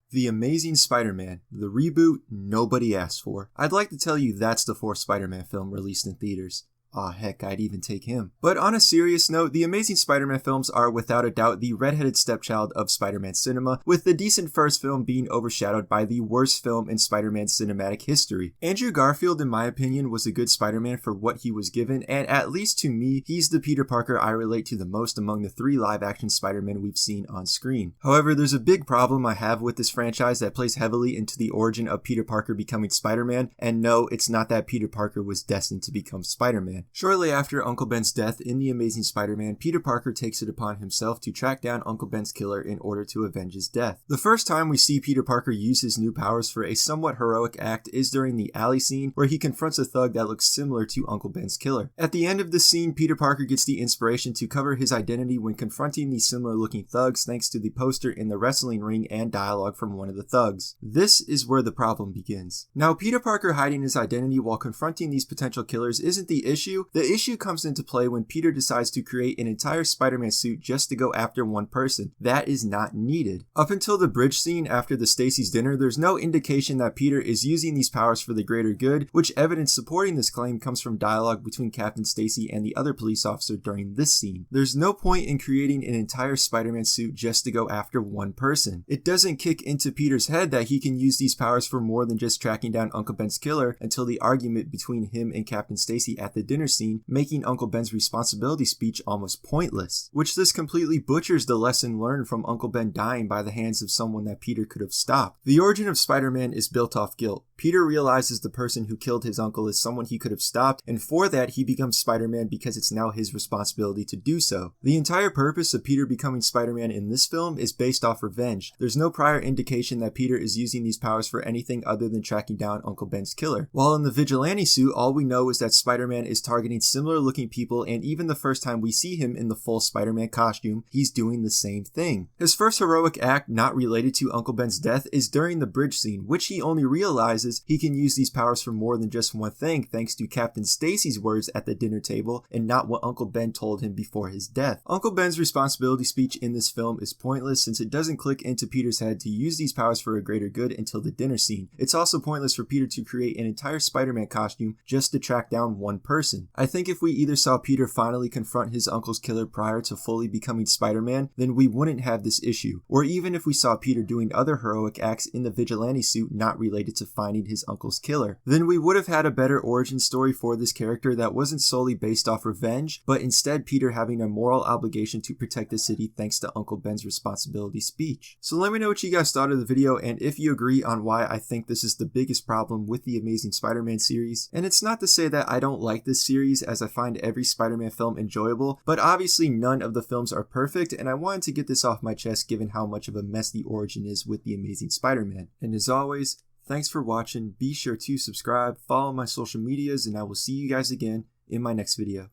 The Amazing Spider-Man, the reboot nobody asked for. I'd like to tell you that's the fourth Spider-Man film released in theaters. Aw heck, I'd even take him. But on a serious note, the Amazing Spider-Man films are without a doubt the redheaded stepchild of Spider-Man cinema, with the decent first film being overshadowed by the worst film in Spider-Man cinematic history. Andrew Garfield, in my opinion, was a good Spider-Man for what he was given, and at least to me, he's the Peter Parker I relate to the most among the three live-action Spider-Men we've seen on screen. However, there's a big problem I have with this franchise that plays heavily into the origin of Peter Parker becoming Spider-Man, and no, it's not that Peter Parker was destined to become Spider-Man. Shortly after Uncle Ben's death in The Amazing Spider-Man, Peter Parker takes it upon himself to track down Uncle Ben's killer in order to avenge his death. The first time we see Peter Parker use his new powers for a somewhat heroic act is during the alley scene, where he confronts a thug that looks similar to Uncle Ben's killer. At the end of the scene, Peter Parker gets the inspiration to cover his identity when confronting these similar looking thugs thanks to the poster in the wrestling ring and dialogue from one of the thugs. This is where the problem begins. Now, Peter Parker hiding his identity while confronting these potential killers isn't the issue. The issue comes into play when Peter decides to create an entire Spider-Man suit just to go after one person. That is not needed. Up until the bridge scene after the Stacy's dinner, there's no indication that Peter is using these powers for the greater good, which evidence supporting this claim comes from dialogue between Captain Stacy and the other police officer during this scene. There's no point in creating an entire Spider-Man suit just to go after one person. It doesn't kick into Peter's head that he can use these powers for more than just tracking down Uncle Ben's killer until the argument between him and Captain Stacy at the dinner scene, making Uncle Ben's responsibility speech almost pointless, which this completely butchers the lesson learned from Uncle Ben dying by the hands of someone that Peter could have stopped. The origin of Spider-Man is built off guilt. Peter realizes the person who killed his uncle is someone he could have stopped, and for that he becomes Spider-Man because it's now his responsibility to do so. The entire purpose of Peter becoming Spider-Man in this film is based off revenge. There's no prior indication that Peter is using these powers for anything other than tracking down Uncle Ben's killer. While in the vigilante suit, all we know is that Spider-Man is targeting similar looking people, and even the first time we see him in the full Spider-Man costume, he's doing the same thing. His first heroic act not related to Uncle Ben's death is during the bridge scene, which he only realizes he can use these powers for more than just one thing thanks to Captain Stacy's words at the dinner table and not what Uncle Ben told him before his death. Uncle Ben's responsibility speech in this film is pointless since it doesn't click into Peter's head to use these powers for a greater good until the dinner scene. It's also pointless for Peter to create an entire Spider-Man costume just to track down one person. I think if we either saw Peter finally confront his uncle's killer prior to fully becoming Spider-Man, then we wouldn't have this issue. Or even if we saw Peter doing other heroic acts in the vigilante suit not related to finding his uncle's killer, then we would have had a better origin story for this character that wasn't solely based off revenge, but instead Peter having a moral obligation to protect the city thanks to Uncle Ben's responsibility speech. So let me know what you guys thought of the video and if you agree on why I think this is the biggest problem with the Amazing Spider-Man series. And it's not to say that I don't like this series, as I find every Spider-Man film enjoyable, but obviously none of the films are perfect, and I wanted to get this off my chest given how much of a mess the origin is with the Amazing Spider-Man. And as always, thanks for watching. Be sure to subscribe, follow my social medias, and I will see you guys again in my next video.